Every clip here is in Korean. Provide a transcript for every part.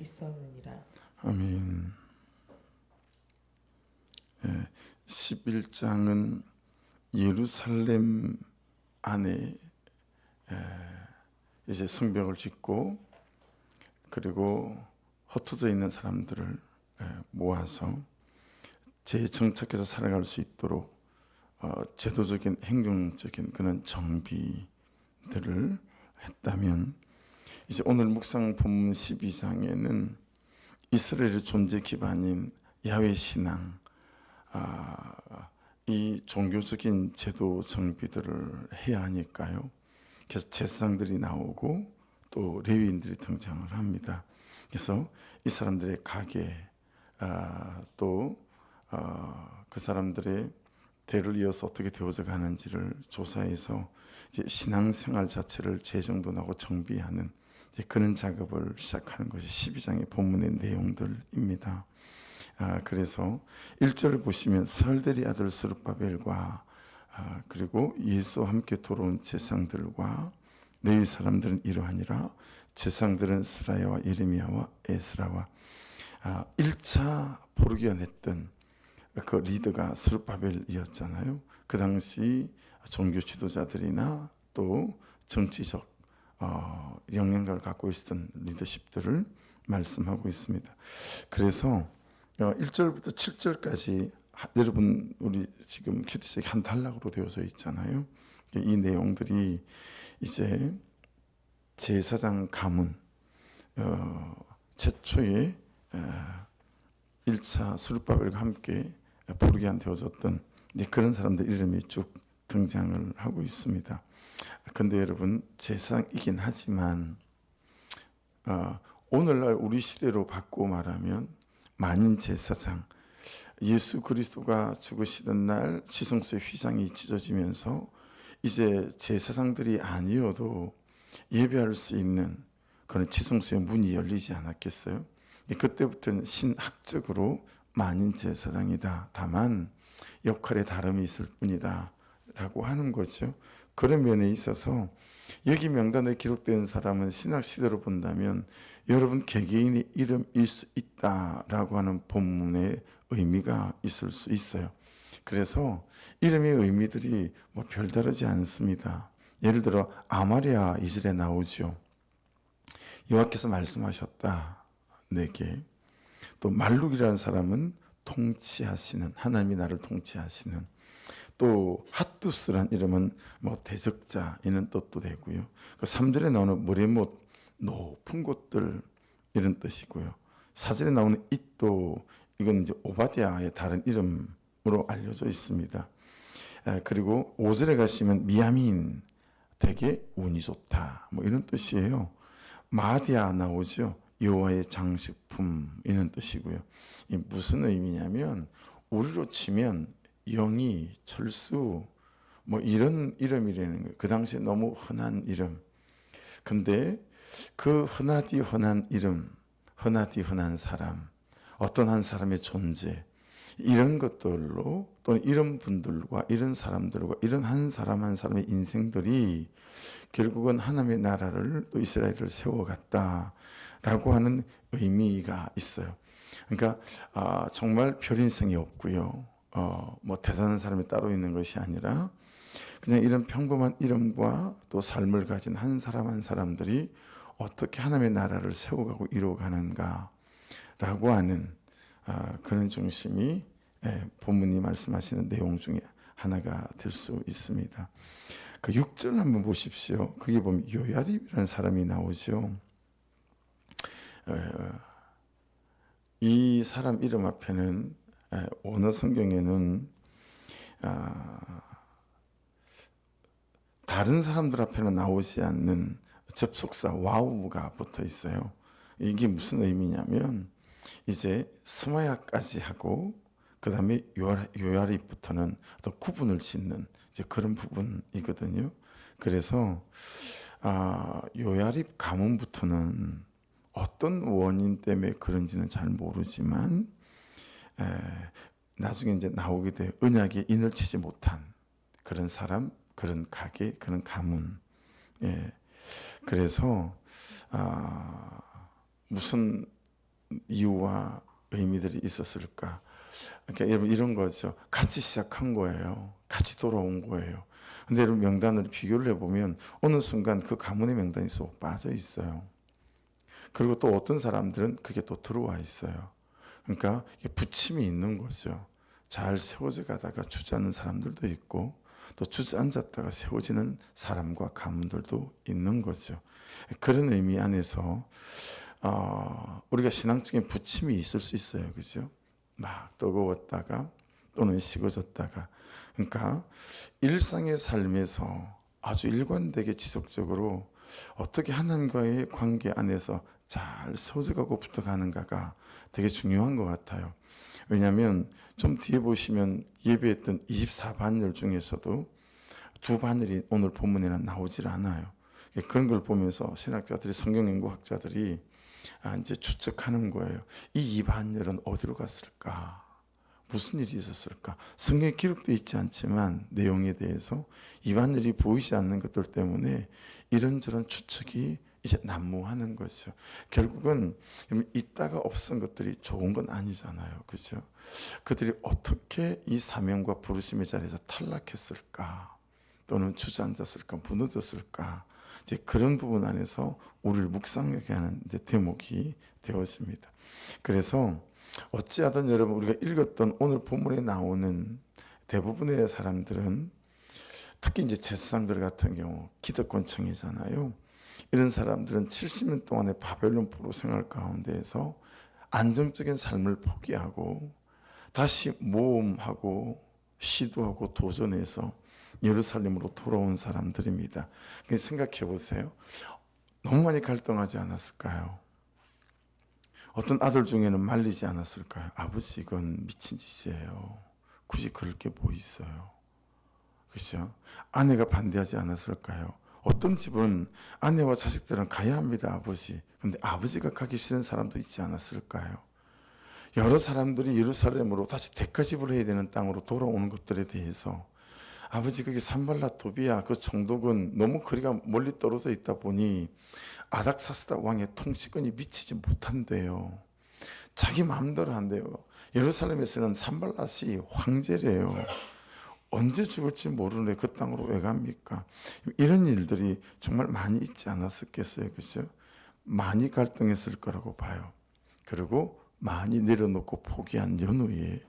있었느니라. 아멘. 11장은 예루살렘 안에 이제 성벽을 짓고 그리고 흩어져 있는 사람들을 모아서 재정착해서 살아갈 수 있도록 제도적인 행정적인 그런 정비들을 했다면, 이제 오늘 묵상 본문 12장에는 이스라엘의 존재 기반인 야훼 신앙, 이 종교적인 제도 정비들을 해야 하니까요. 그래서 제사장들이 나오고 또 레위인들이 등장을 합니다. 그래서 이 사람들의 가게, 또 그 사람들의 대를 이어서 어떻게 되어져 가는지를 조사해서 이제 신앙생활 자체를 재정돈하고 정비하는 이제 그런 작업을 시작하는 것이 12장의 본문의 내용들입니다. 그래서 1절을 보시면 스알델의 아들 스룹바벨과 그리고 예수와 함께 돌아온 제사장들과 레위 사람들은 이러하니라. 제사장들은 스라야와 예레미야와 에스라와 1차 포르기안 했던 그 리더가 스룹바벨이었잖아요. 그 당시 종교 지도자들이나 또 정치적 영향력을 갖고 있었던 리더십들을 말씀하고 있습니다. 그래서 1절부터 7절까지 여러분 우리 지금 큐티책이 한 단락으로 되어져 있잖아요. 이 내용들이 이제 제사장 가문 최초의 1차 스룹바벨과 함께 포르기안 되어졌던 그런 사람들 이름이 쭉 등장을 하고 있습니다. 근데 여러분, 제사장이긴 하지만 오늘날 우리 시대로 바꾸고 말하면 만인 제사장, 예수 그리스도가 죽으시던 날 지성소의 휘장이 찢어지면서 이제 제사장들이 아니어도 예배할 수 있는 그런 지성소의 문이 열리지 않았겠어요? 그때부터는 신학적으로 만인 제사장이다. 다만 역할에 다름이 있을 뿐이다 라고 하는 거죠. 그런 면에 있어서 여기 명단에 기록된 사람은 신학 시대로 본다면 여러분 개개인의 이름일 수 있다라고 하는 본문의 의미가 있을 수 있어요. 그래서 이름의 의미들이 뭐 별다르지 않습니다. 예를 들어 아마리아 이절에 나오죠. 여호와께서 말씀하셨다 내게. 또 말룩이라는 사람은 통치하시는, 하나님이 나를 통치하시는. 또 핫두스란 이름은 뭐 대적자 이런 뜻도 되고요. 그 3절에 나오는 머리못, 높은 곳들 이런 뜻이고요. 4절에 나오는 잇도, 이건 이제 오바댜의 다른 이름으로 알려져 있습니다. 그리고 5절에 가시면 미야민, 되게 운이 좋다 뭐 이런 뜻이에요. 마디아 나오죠. 여호와의 장식품 이런 뜻이고요. 이 무슨 의미냐면 우리로 치면 영희, 철수 뭐 이런 이름이라는 거예요. 그 당시에 너무 흔한 이름. 근데 그 흔하디 흔한 이름, 흔하디 흔한 사람, 어떤 한 사람의 존재, 이런 것들로 또는 이런 분들과 이런 사람들과 이런 한 사람 한 사람의 인생들이 결국은 하나님의 나라를 또 이스라엘을 세워갔다라고 하는 의미가 있어요. 그러니까 정말 별 인생이 없고요. 뭐 대단한 사람이 따로 있는 것이 아니라 그냥 이런 평범한 이름과 또 삶을 가진 한 사람 한 사람들이 어떻게 하나님의 나라를 세워가고 이루어가는가라고 하는 그런 중심이 본문이 말씀하시는 내용 중에 하나가 될 수 있습니다. 그 6절 한번 보십시오. 거기 보면 요야립이라는 사람이 나오죠. 이 사람 이름 앞에는 원어 성경에는 다른 사람들 앞에는 나오지 않는 접속사 와우가 붙어 있어요. 이게 무슨 의미냐면 이제 스마야까지 하고 그 다음에 요야립부터는 또 구분을 짓는 이제 그런 부분이거든요. 그래서 요야립 가문부터는 어떤 원인 때문에 그런지는 잘 모르지만 나중에 이제 나오게 돼 언약에 인을 치지 못한 그런 사람, 그런 가게, 그런 가문. 그래서 무슨 이유와 의미들이 있었을까? 그러니까 여러분 이런 거죠. 같이 시작한 거예요. 같이 돌아온 거예요. 근데 여러분 명단을 비교를 해보면 어느 순간 그 가문의 명단이 쏙 빠져 있어요. 그리고 또 어떤 사람들은 그게 또 들어와 있어요. 그러니까 부침이 있는 거죠. 잘 세워져 가다가 주저앉는 사람들도 있고 또 주저앉았다가 세워지는 사람과 가문들도 있는 거죠. 그런 의미 안에서 우리가 신앙적인 부침이 있을 수 있어요. 그죠? 막 뜨거웠다가 또는 식어졌다가. 그러니까 일상의 삶에서 아주 일관되게 지속적으로 어떻게 하나님과의 관계 안에서 잘 세워져가고 붙어가는가가 되게 중요한 것 같아요. 왜냐하면 좀 뒤에 보시면 예배했던 24반열 중에서도 두 반열이 오늘 본문에는 나오질 않아요. 그런 걸 보면서 신학자들이, 성경연구학자들이 이제 추측하는 거예요. 이 2반열은 어디로 갔을까? 무슨 일이 있었을까? 성경에 기록되어 있지 않지만 내용에 대해서 2반열이 보이지 않는 것들 때문에 이런저런 추측이 이제 난무하는 거죠. 결국은 있다가 없은 것들이 좋은 건 아니잖아요. 그죠? 그들이 어떻게 이 사명과 부르심의 자리에서 탈락했을까? 또는 주저앉았을까? 무너졌을까? 이제 그런 부분 안에서 우리를 묵상하게 하는 대목이 되었습니다. 그래서 어찌하든 여러분 우리가 읽었던 오늘 본문에 나오는 대부분의 사람들은 특히 이제 제사장들 같은 경우 기득권층이잖아요. 이런 사람들은 70년 동안의 바벨론 포로 생활 가운데에서 안정적인 삶을 포기하고 다시 모험하고 시도하고 도전해서 예루살렘으로 돌아온 사람들입니다. 생각해 보세요. 너무 많이 갈등하지 않았을까요? 어떤 아들 중에는 말리지 않았을까요? 아버지 이건 미친 짓이에요. 굳이 그럴 게 뭐 있어요? 그렇죠? 아내가 반대하지 않았을까요? 어떤 집은 아내와 자식들은 가야 합니다, 아버지. 근데 아버지가 가기 싫은 사람도 있지 않았을까요? 여러 사람들이 예루살렘으로 다시 대가집을 해야 되는 땅으로 돌아오는 것들에 대해서 아버지 거기 산발라 도비아 그 총독은 너무 거리가 멀리 떨어져 있다 보니 아닥사스다 왕의 통치권이 미치지 못한대요. 자기 마음대로 한대요. 예루살렘에서는 산발라시 황제래요. 언제 죽을지 모르는데 그 땅으로 왜 갑니까? 이런 일들이 정말 많이 있지 않았었겠어요. 그죠? 많이 갈등했을 거라고 봐요. 그리고 많이 내려놓고 포기한 연후에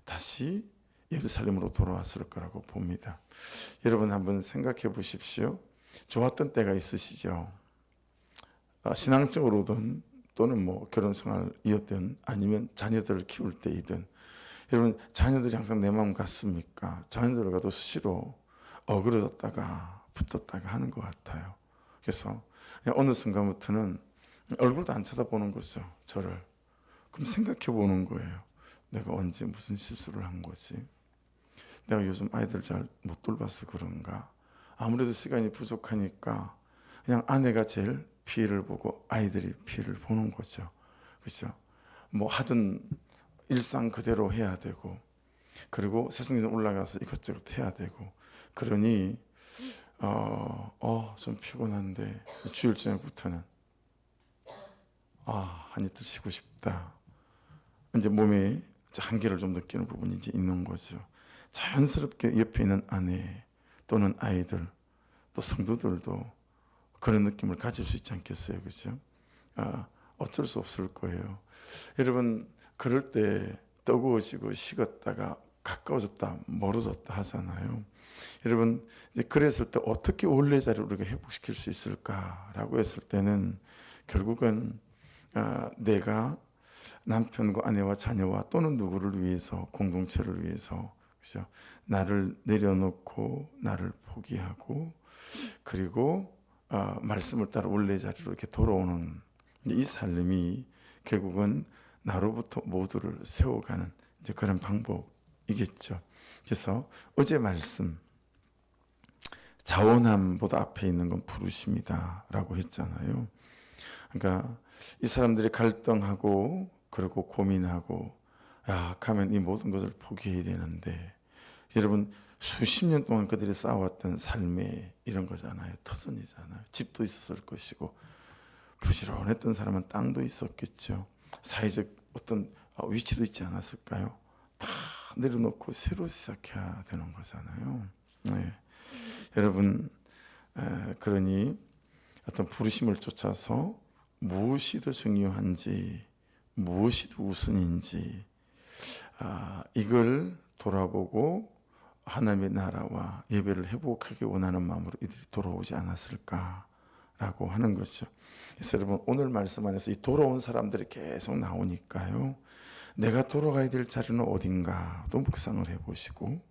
다시 예루살렘으로 돌아왔을 거라고 봅니다. 여러분 한번 생각해 보십시오. 좋았던 때가 있으시죠? 신앙적으로든 또는 뭐 결혼 생활 이었든 아니면 자녀들을 키울 때이든 여러분 자녀들이 항상 내 마음 같습니까? 자녀들과도 수시로 어그러졌다가 붙었다가 하는 것 같아요. 그래서 어느 순간부터는 얼굴도 안 쳐다보는 거죠. 저를. 그럼 생각해 보는 거예요. 내가 언제 무슨 실수를 한 거지? 내가 요즘 아이들 잘 못 돌봐서 그런가? 아무래도 시간이 부족하니까 그냥 아내가 제일 피해를 보고 아이들이 피해를 보는 거죠. 그렇죠? 뭐 하든 일상 그대로 해야 되고 그리고 세상에 올라가서 이것저것 해야 되고 그러니 좀 피곤한데 주일 저녁부터는 한 이틀 쉬고 싶다. 이제 몸에 한계를 좀 느끼는 부분이 이제 있는 거죠. 자연스럽게 옆에 있는 아내 또는 아이들 또 성도들도 그런 느낌을 가질 수 있지 않겠어요, 그렇죠? 어쩔 수 없을 거예요. 여러분 그럴 때 뜨거워지고 식었다가 가까워졌다 멀어졌다 하잖아요. 여러분 이제 그랬을 때 어떻게 원래 자리를 우리가 회복시킬 수 있을까라고 했을 때는 결국은 내가 남편과 아내와 자녀와 또는 누구를 위해서 공동체를 위해서 그렇죠? 나를 내려놓고 나를 포기하고 그리고 말씀을 따라 원래 자리로 이렇게 돌아오는 이 삶이 결국은 나로부터 모두를 세워가는 이제 그런 방법이겠죠. 그래서 어제 말씀 자원함보다 앞에 있는 건 부르심이다라고 했잖아요. 그러니까 이 사람들이 갈등하고 그리고 고민하고 가면 이 모든 것을 포기해야 되는데 여러분 수십 년 동안 그들이 쌓아왔던 삶의 이런 거잖아요. 터전이잖아요. 집도 있었을 것이고 부지런했던 사람은 땅도 있었겠죠. 사회적 어떤 위치도 있지 않았을까요? 다 내려놓고 새로 시작해야 되는 거잖아요. 네. 여러분, 그러니 어떤 부르심을 쫓아서 무엇이 더 중요한지, 무엇이 더 우선인지, 이걸 돌아보고 하나님의 나라와 예배를 회복하기 원하는 마음으로 이들이 돌아오지 않았을까라고 하는 거죠. 그래서 여러분, 오늘 말씀 안에서 이 돌아온 사람들이 계속 나오니까요, 내가 돌아가야 될 자리는 어딘가 또 묵상을 해보시고,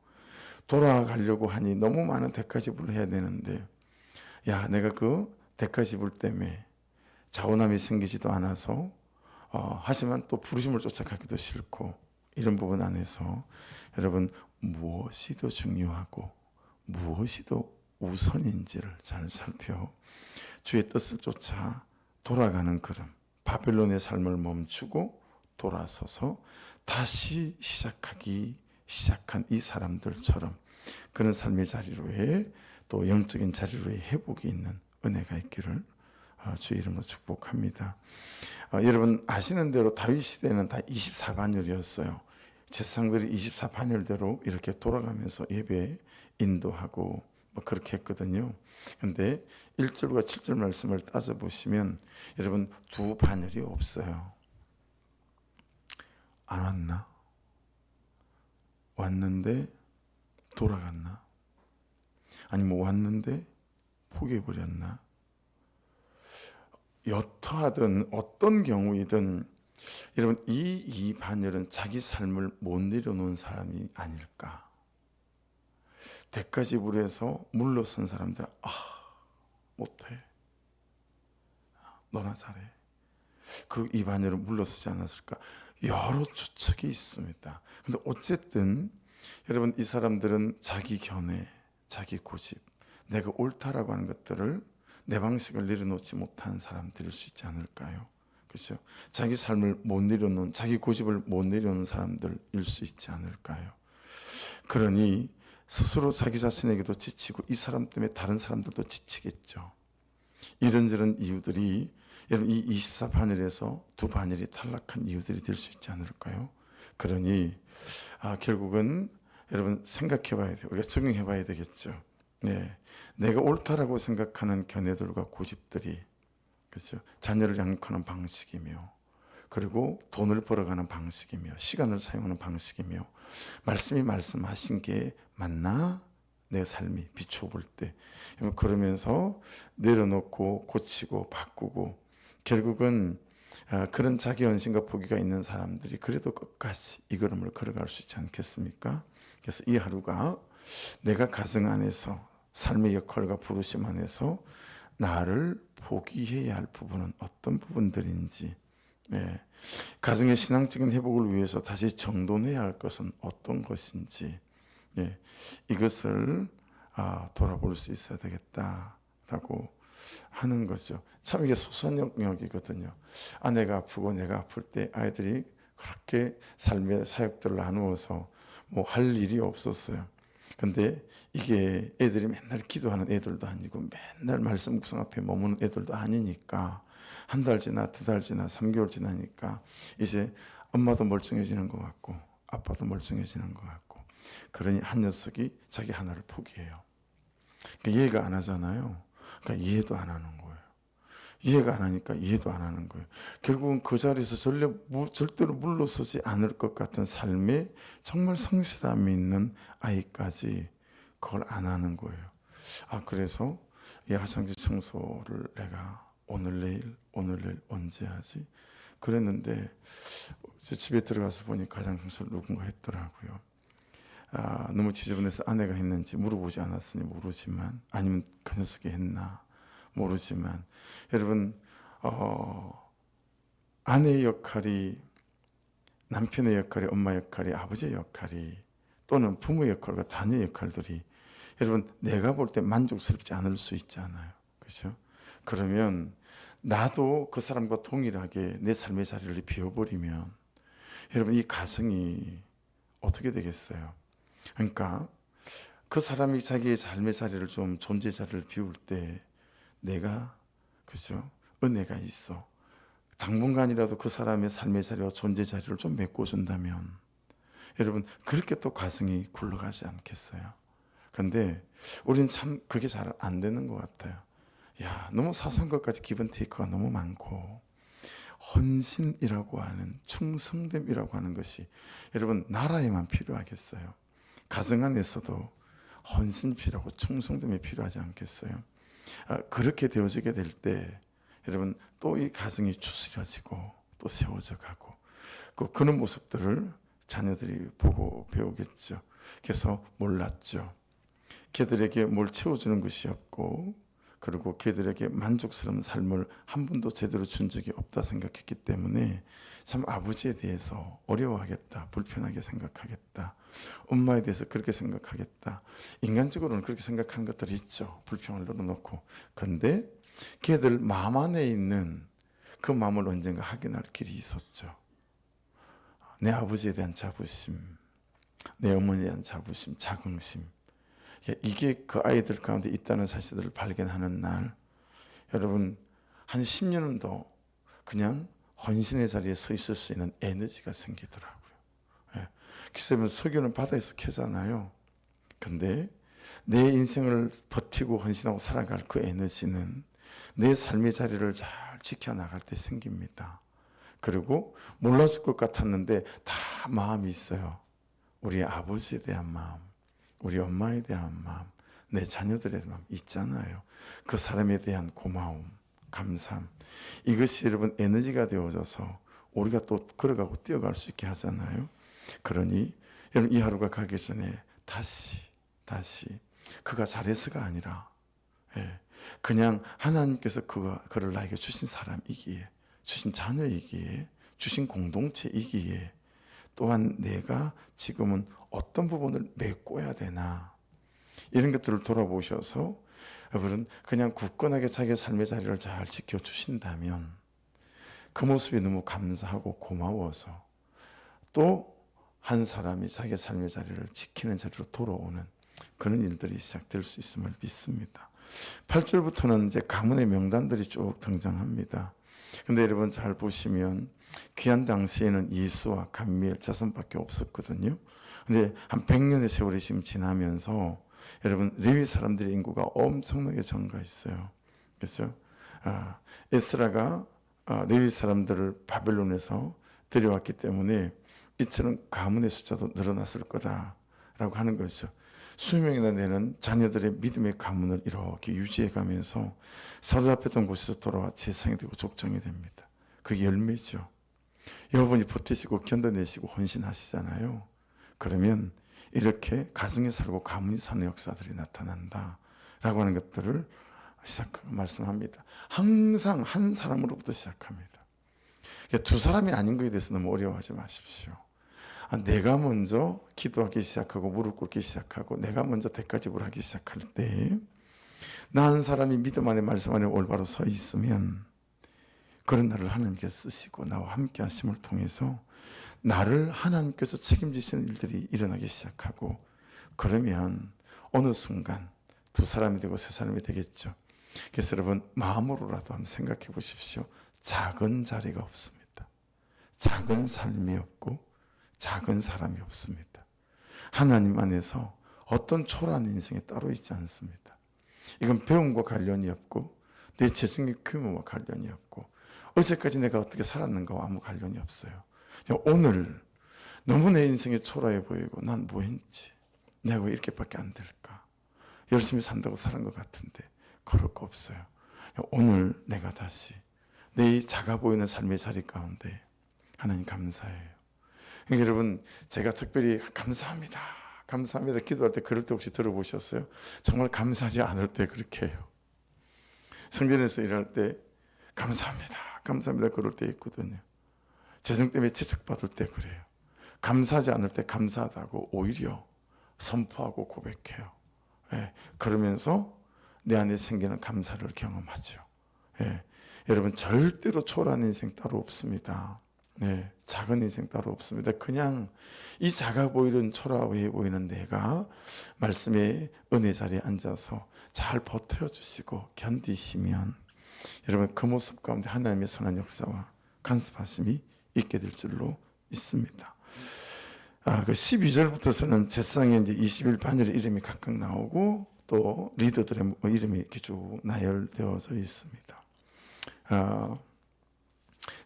돌아가려고 하니 너무 많은 대가지불을 해야 되는데, 야, 내가 그 대가지불 때문에 자원함이 생기지도 않아서 하지만 또 부르심을 쫓아가기도 싫고, 이런 부분 안에서 여러분, 무엇이 더 중요하고 무엇이 더 우선인지를 잘 살펴 주의 뜻을 쫓아 돌아가는 걸음, 바벨론의 삶을 멈추고 돌아서서 다시 시작한 이 사람들처럼 그런 삶의 자리로의 또 영적인 자리로의 회복이 있는 은혜가 있기를 주의 이름으로 축복합니다. 여러분 아시는 대로 다윗 시대는 다 24반열이었어요. 제사장들이 24반열대로 이렇게 돌아가면서 예배 인도하고 뭐 그렇게 했거든요. 근데 1절과 7절 말씀을 따져보시면 여러분 두 반열이 없어요. 안 왔나? 왔는데 돌아갔나? 아니면 왔는데 포기해버렸나? 여타하든 어떤 경우이든 여러분 이 반열은 자기 삶을 못 내려놓은 사람이 아닐까? 대가지불에서 물러선 사람들, 못해, 너나 잘해. 그리고 이 반열은 물러서지 않았을까? 여러 추측이 있습니다. 근데 어쨌든 여러분 이 사람들은 자기 견해, 자기 고집, 내가 옳다라고 하는 것들을 내 방식을 내려놓지 못한 사람들일 수 있지 않을까요? 그렇죠? 자기 삶을 못 내려놓은, 자기 고집을 못 내려놓은 사람들일 수 있지 않을까요? 그러니 스스로 자기 자신에게도 지치고 이 사람 때문에 다른 사람들도 지치겠죠. 이런저런 이유들이 여러분 이 24반열에서 두 반열이 탈락한 이유들이 될 수 있지 않을까요? 그러니 결국은 여러분 생각해 봐야 돼요. 우리가 적용해 봐야 되겠죠. 네, 내가 옳다라고 생각하는 견해들과 고집들이 그렇죠? 자녀를 양육하는 방식이며, 그리고 돈을 벌어가는 방식이며, 시간을 사용하는 방식이며, 말씀이 말씀하신 게 맞나? 내 삶이 비추어 볼 때 그러면서 내려놓고 고치고 바꾸고, 결국은 그런 자기 헌신과 포기가 있는 사람들이 그래도 끝까지 이 걸음을 걸어갈 수 있지 않겠습니까? 그래서 이 하루가 내가 가정 안에서 삶의 역할과 부르심 안에서 나를 포기해야 할 부분은 어떤 부분들인지, 가정의 신앙적인 회복을 위해서 다시 정돈해야 할 것은 어떤 것인지, 이것을 돌아볼 수 있어야 되겠다라고 하는 거죠. 참 이게 소소한 영역이거든요. 아내가 아프고 내가 아플 때 아이들이 그렇게 삶의 사역들을 나누어서 뭐 할 일이 없었어요. 근데 이게 애들이 맨날 기도하는 애들도 아니고 맨날 말씀 묵상 앞에 머무는 애들도 아니니까 한 달 지나 두 달 지나 3개월 지나니까 이제 엄마도 멀쩡해지는 것 같고 아빠도 멀쩡해지는 것 같고, 그러니 한 녀석이 자기 하나를 포기해요. 그러니까 이해가 안 하잖아요. 그러니까 이해도 안 하는 거예요. 이해가 안 하니까 이해도 안 하는 거예요. 결국은 그 자리에서 절대로 물러서지 않을 것 같은 삶에 정말 성실함이 있는 아이까지 그걸 안 하는 거예요. 그래서 이 화장실 청소를 내가 오늘 내일 언제 하지? 그랬는데 집에 들어가서 보니까 화장실 청소를 누군가 했더라고요. 너무 지저분해서 아내가 했는지 물어보지 않았으니 모르지만, 아니면 그 녀석이 했나 모르지만, 여러분 아내의 역할이, 남편의 역할이, 엄마 역할이, 아버지의 역할이, 또는 부모의 역할과 자녀의 역할들이 여러분 내가 볼 때 만족스럽지 않을 수 있잖아요. 그렇죠? 그러면 나도 그 사람과 동일하게 내 삶의 자리를 비워버리면 여러분 이 가정이 어떻게 되겠어요? 그러니까 그 사람이 자기의 삶의 자리를 좀, 존재 자리를 비울 때 내가, 그죠? 은혜가 있어. 당분간이라도 그 사람의 삶의 자리와 존재 자리를 좀 메꿔준다면 여러분 그렇게 또 가정이 굴러가지 않겠어요? 근데 우리는 참 그게 잘 안 되는 것 같아요. 야, 너무 사소한 것까지 기분 테이크가 너무 많고 헌신이라고 하는 충성됨이라고 하는 것이 여러분 나라에만 필요하겠어요? 가정 안에서도 헌신 필요하고 충성됨이 필요하지 않겠어요? 그렇게 되어지게 될 때 여러분 또 이 가정이 추스려지고 또 세워져 가고 그런 모습들을 자녀들이 보고 배우겠죠. 그래서 몰랐죠. 걔들에게 뭘 채워주는 것이 없고 그리고 걔들에게 만족스러운 삶을 한 번도 제대로 준 적이 없다 생각했기 때문에 참 아버지에 대해서 어려워하겠다, 불편하게 생각하겠다, 엄마에 대해서 그렇게 생각하겠다. 인간적으로는 그렇게 생각하는 것들이 있죠. 불평을 늘어놓고. 그런데 걔들 마음 안에 있는 그 마음을 언젠가 확인할 길이 있었죠. 내 아버지에 대한 자부심, 내 어머니에 대한 자부심, 자긍심, 이게 그 아이들 가운데 있다는 사실들을 발견하는 날, 여러분 한 10년은 더 그냥 헌신의 자리에 서 있을 수 있는 에너지가 생기더라고요. 그래서 석유는 바다에서 캐잖아요. 근데 내 인생을 버티고 헌신하고 살아갈 그 에너지는 내 삶의 자리를 잘 지켜나갈 때 생깁니다. 그리고 몰라줄 것 같았는데 다 마음이 있어요. 우리 아버지에 대한 마음, 우리 엄마에 대한 마음, 내 자녀들에 대한 마음 있잖아요. 그 사람에 대한 고마움, 감사함, 이것이 여러분 에너지가 되어져서 우리가 또 걸어가고 뛰어갈 수 있게 하잖아요. 그러니 여러분 이 하루가 가기 전에 다시 그가 잘해서가 아니라 그냥 하나님께서 그를 나에게 주신 사람이기에, 주신 자녀이기에, 주신 공동체이기에, 또한 내가 지금은 어떤 부분을 메꿔야 되나, 이런 것들을 돌아보셔서 여러분 그냥 굳건하게 자기의 삶의 자리를 잘 지켜주신다면 그 모습이 너무 감사하고 고마워서 또 한 사람이 자기의 삶의 자리를 지키는 자리로 돌아오는 그런 일들이 시작될 수 있음을 믿습니다. 8절부터는 이제 가문의 명단들이 쭉 등장합니다. 근데 여러분 잘 보시면 귀한 당시에는 이수와 감미엘 자손밖에 없었거든요. 근데 한 100년의 세월이 지금 지나면서 여러분 레위 사람들의 인구가 엄청나게 증가했어요. 그렇죠? 에스라가 레위 사람들을 바벨론에서 데려왔기 때문에 이처럼 가문의 숫자도 늘어났을 거다라고 하는 거죠. 수명이나 되는 자녀들의 믿음의 가문을 이렇게 유지해가면서 사로잡혔던 곳에서 돌아와 재상이 되고 족장이 됩니다. 그게 열매죠. 여러분이 버티시고 견뎌내시고 헌신하시잖아요. 그러면 이렇게 가정에 살고 가문이 사는 역사들이 나타난다라고 하는 것들을 말씀합니다. 항상 한 사람으로부터 시작합니다. 두 사람이 아닌 것에 대해서 너무 어려워하지 마십시오. 내가 먼저 기도하기 시작하고 무릎 꿇기 시작하고 내가 먼저 대가집을 하기 시작할 때 나 한 사람이 믿음 안에 말씀 안에 올바로 서 있으면 그런 나를 하나님께서 쓰시고 나와 함께 하심을 통해서 나를 하나님께서 책임지시는 일들이 일어나기 시작하고, 그러면 어느 순간 두 사람이 되고 세 사람이 되겠죠. 그래서 여러분 마음으로라도 한번 생각해 보십시오. 작은 자리가 없습니다. 작은 삶이 없고 작은 사람이 없습니다. 하나님 안에서 어떤 초라한 인생이 따로 있지 않습니다. 이건 배움과 관련이 없고 내 재성의 규모와 관련이 없고 어제까지 내가 어떻게 살았는가와 아무 관련이 없어요. 오늘 너무 내 인생이 초라해 보이고 난 뭐 했지? 내가 왜 이렇게밖에 안 될까? 열심히 산다고 살은 것 같은데 그럴 거 없어요. 오늘 내가 다시 내 이 작아 보이는 삶의 자리 가운데 하나님 감사해요. 그러니까 여러분 제가 특별히 감사합니다 기도할 때 그럴 때 혹시 들어보셨어요? 정말 감사하지 않을 때 그렇게 해요. 성전에서 일할 때 감사합니다 그럴 때 있거든요. 재정 때문에 채찍받을 때 그래요. 감사하지 않을 때 감사하다고 오히려 선포하고 고백해요. 그러면서 내 안에 생기는 감사를 경험하죠. 여러분 절대로 초라한 인생 따로 없습니다. 작은 인생 따로 없습니다. 그냥 이 작아 보이는 초라해 보이는 내가 말씀의 은혜 자리에 앉아서 잘 버텨주시고 견디시면 여러분 그 모습 가운데 하나님의 선한 역사와 간섭하심이 있게 될 줄로 있습니다. 그 12절부터서는 제사장에 이제 20일 반열의 이름이 각각 나오고 또 리더들의 이름이 이렇게 쭉 나열되어져 있습니다.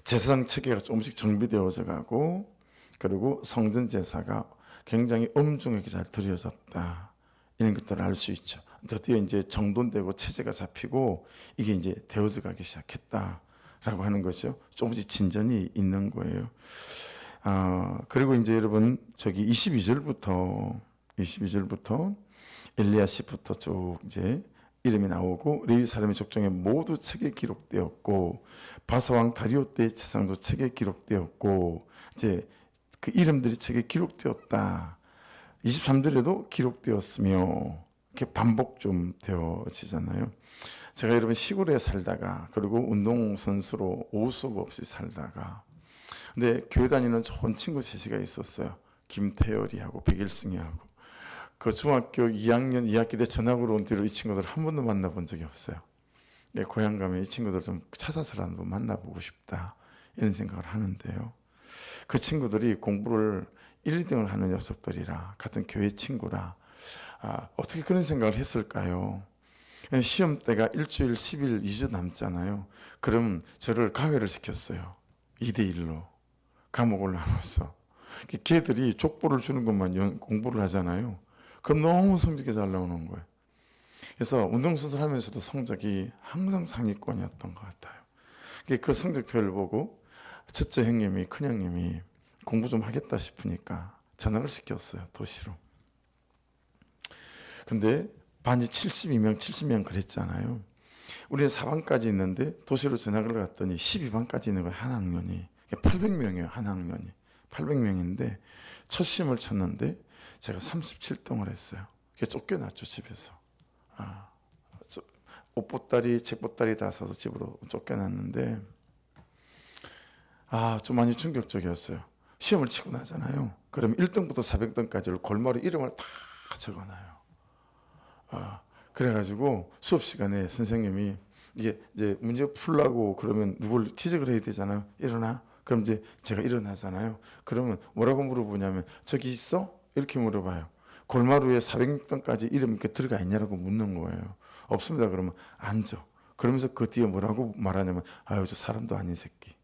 제사장 체계가 조금씩 정비되어져 가고, 그리고 성전 제사가 굉장히 엄중하게 잘 드려졌다, 이런 것들을 알 수 있죠. 드디어 이제 정돈되고 체제가 잡히고 이게 이제 되어져 가기 시작했다라고 하는 것이요. 조금씩 진전이 있는 거예요. 그리고 이제 여러분 저기 22절부터 엘리야십부터 쭉 이제 이름이 나오고, 레위 사람의 족장에 모두 책에 기록되었고, 바사왕 다리오 때의 제사장도 책에 기록되었고, 이제 그 이름들이 책에 기록되었다. 23절에도 기록되었으며, 이렇게 반복 좀 되어지잖아요. 제가 여러분 시골에 살다가, 그리고 운동선수로 오후 수업 없이 살다가, 근데 교회 다니는 좋은 친구 셋이가 있었어요. 김태열이하고 백일승이하고. 그 중학교 2학년 2학기 때 전학으로 온 뒤로 이 친구들 한 번도 만나본 적이 없어요. 고향 가면 이 친구들 좀 찾아서라도 만나보고 싶다, 이런 생각을 하는데요. 그 친구들이 공부를 1, 2등을 하는 녀석들이라, 같은 교회 친구라, 어떻게 그런 생각을 했을까요? 시험 때가 일주일 10일 2주 남잖아요. 그럼 저를 가회를 시켰어요. 2대1로 과목을 나눠서. 걔들이 족보를 주는 것만 공부를 하잖아요. 그럼 너무 성적이 잘 나오는 거예요. 그래서 운동선수를 하면서도 성적이 항상 상위권이었던 것 같아요. 그 성적표를 보고 첫째 형님이, 큰 형님이 공부 좀 하겠다 싶으니까 전학을 시켰어요, 도시로. 근데 반이 72명, 70명 그랬잖아요. 우리는 4반까지 있는데 도시로 전학을 갔더니 12반까지 있는 거예요, 한 학년이. 800명이에요, 한 학년이. 800명인데 첫 시험을 쳤는데 제가 37등을 했어요. 쫓겨났죠, 집에서. 옷보따리, 책보따리 다 사서 집으로 쫓겨났는데, 좀 많이 충격적이었어요. 시험을 치고 나잖아요. 그럼 1등부터 400등까지를 골마루 이름을 다 적어놔요. 그래가지고 수업 시간에 선생님이 이게 이제 문제 풀라고 그러면 누굴 지적을 해야 되잖아요. 일어나. 그럼 이제 제가 일어나잖아요. 그러면 뭐라고 물어보냐면, 저기 있어? 이렇게 물어봐요. 골마루에 400등까지 이름 이렇게 들어가 있냐고 묻는 거예요. 없습니다. 그러면 앉아. 그러면서 그 뒤에 뭐라고 말하냐면, 아유, 저 사람도 아닌 새끼.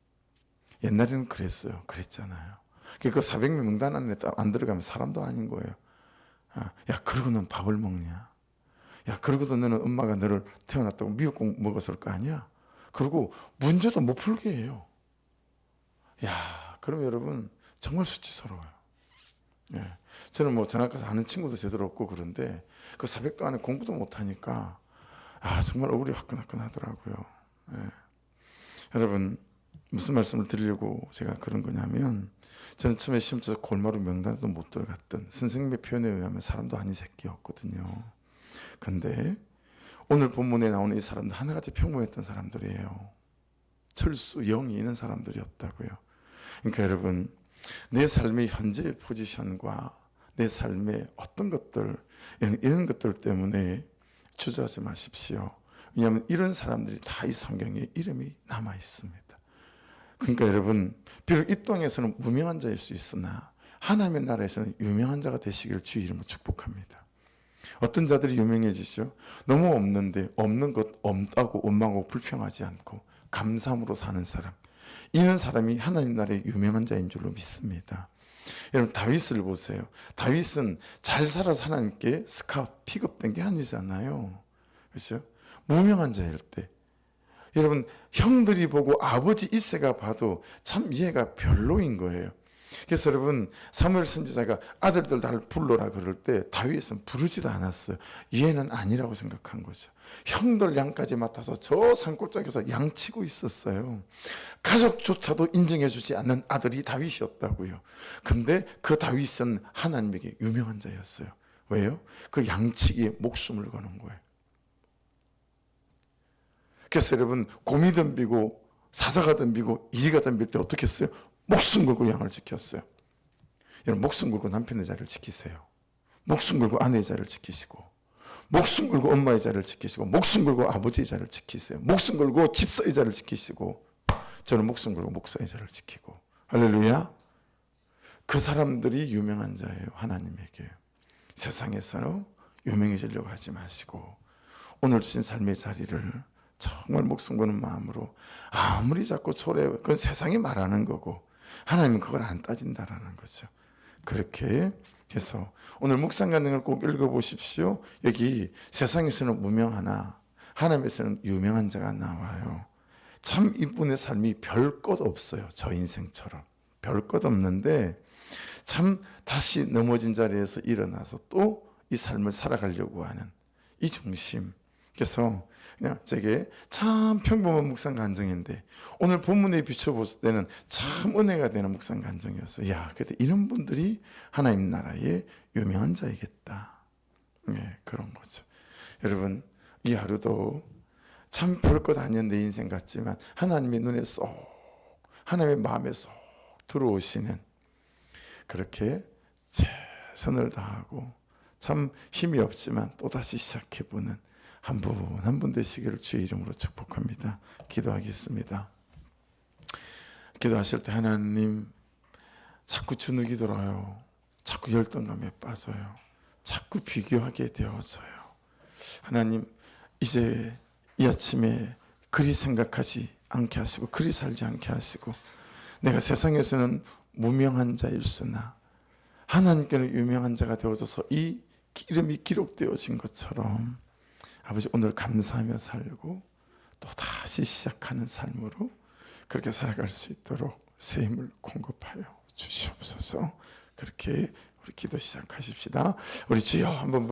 옛날에는 그랬어요. 그랬잖아요. 그 400명 명단 안에 안 들어가면 사람도 아닌 거예요. 야, 그러고 넌 밥을 먹냐? 야, 그러고도 너는 엄마가 너를 태어났다고 미역국 먹었을 거 아니야? 그리고 문제도 못 풀게 해요. 야, 그럼 여러분 정말 수치스러워요. 예. 저는 뭐 전학 가서 아는 친구도 제대로 없고 그런데 그 400도 안에 공부도 못하니까 정말 억울이 화끈화끈하더라고요. 예. 여러분, 무슨 말씀을 드리려고 제가 그런 거냐면, 저는 처음에 시험 쳐서 골마루 명단도 못 들어갔던, 선생님의 표현에 의하면 사람도 아닌 새끼였거든요. 근데 오늘 본문에 나오는 이 사람들 하나같이 평범했던 사람들이에요. 철수, 영이 있는 사람들이었다고요. 그러니까 여러분, 내 삶의 현재의 포지션과 내 삶의 어떤 것들, 이런 것들 때문에 주저하지 마십시오. 왜냐하면 이런 사람들이 다 이 성경에 이름이 남아 있습니다. 그러니까 여러분, 비록 이 땅에서는 무명한 자일 수 있으나 하나님의 나라에서는 유명한 자가 되시기를 주의 이름으로 축복합니다. 어떤 자들이 유명해지죠? 너무 없는데 없는 것 없다고 원망하고 불평하지 않고 감사함으로 사는 사람, 이런 사람이 하나님 나라의 유명한 자인 줄로 믿습니다. 여러분, 다윗을 보세요. 다윗은 잘 살아서 하나님께 스카우트 픽업된 게 아니잖아요. 그렇죠? 무명한 자일 때, 여러분, 형들이 보고 아버지 이새가 봐도 참 얘가 별로인 거예요. 그래서 여러분, 사무엘 선지자가 아들들 다 불러라 그럴 때 다윗은 부르지도 않았어요. 얘는 아니라고 생각한 거죠. 형들 양까지 맡아서 저 산골짜기에서 양 치고 있었어요. 가족조차도 인정해주지 않는 아들이 다윗이었다고요. 근데 그 다윗은 하나님에게 유명한 자였어요. 왜요? 그 양치기에 목숨을 거는 거예요. 그래서 여러분, 곰이 덤비고 사자가 덤비고 이리가 덤빌 때 어떻게 했어요? 목숨 걸고 양을 지켰어요. 여러분, 목숨 걸고 남편의 자리를 지키세요. 목숨 걸고 아내의 자리를 지키시고, 목숨 걸고 엄마의 자리를 지키시고, 목숨 걸고 아버지의 자리를 지키세요. 목숨 걸고 집사의 자리를 지키시고, 저는 목숨 걸고 목사의 자를 지키고. 할렐루야. 그 사람들이 유명한 자예요. 하나님에게. 세상에서 유명해지려고 하지 마시고 오늘 주신 삶의 자리를 정말 목숨 거는 마음으로 아무리 자꾸 그건 세상이 말하는 거고 하나님은 그걸 안 따진다라는 거죠. 그렇게 해서 오늘 묵상간증을 꼭 읽어보십시오. 여기 세상에서는 무명하나 하나님에서는 유명한 자가 나와요. 참 이분의 삶이 별 것 없어요. 저 인생처럼 별 것 없는데 참 다시 넘어진 자리에서 일어나서 또 이 삶을 살아가려고 하는 이 중심. 그래서 그냥 제게 참 평범한 묵상 간증인데 오늘 본문에 비춰볼 때는 참 은혜가 되는 묵상 간증이었어요. 야, 그때 이런 분들이 하나님 나라의 유명한 자이겠다. 네, 그런 거죠. 여러분, 이 하루도 참 별것 아닌 내 인생 같지만 하나님의 눈에 쏙, 하나님의 마음에 쏙 들어오시는 그렇게 최선을 다하고 참 힘이 없지만 또다시 시작해보는 한 분 한 분 되시기를 주의 이름으로 축복합니다. 기도하겠습니다. 기도하실 때 하나님 자꾸 주눅이 들어요. 자꾸 열등감에 빠져요. 자꾸 비교하게 되어져요. 하나님 이제 이 아침에 그리 생각하지 않게 하시고 그리 살지 않게 하시고 내가 세상에서는 무명한 자일수나 하나님께는 유명한 자가 되어져서 이 이름이 기록되어진 것처럼 아버지 오늘 감사하며 살고 또 다시 시작하는 삶으로 그렇게 살아갈 수 있도록 새 힘을 공급하여 주시옵소서. 그렇게 우리 기도 시작하십시다. 우리 주여 한번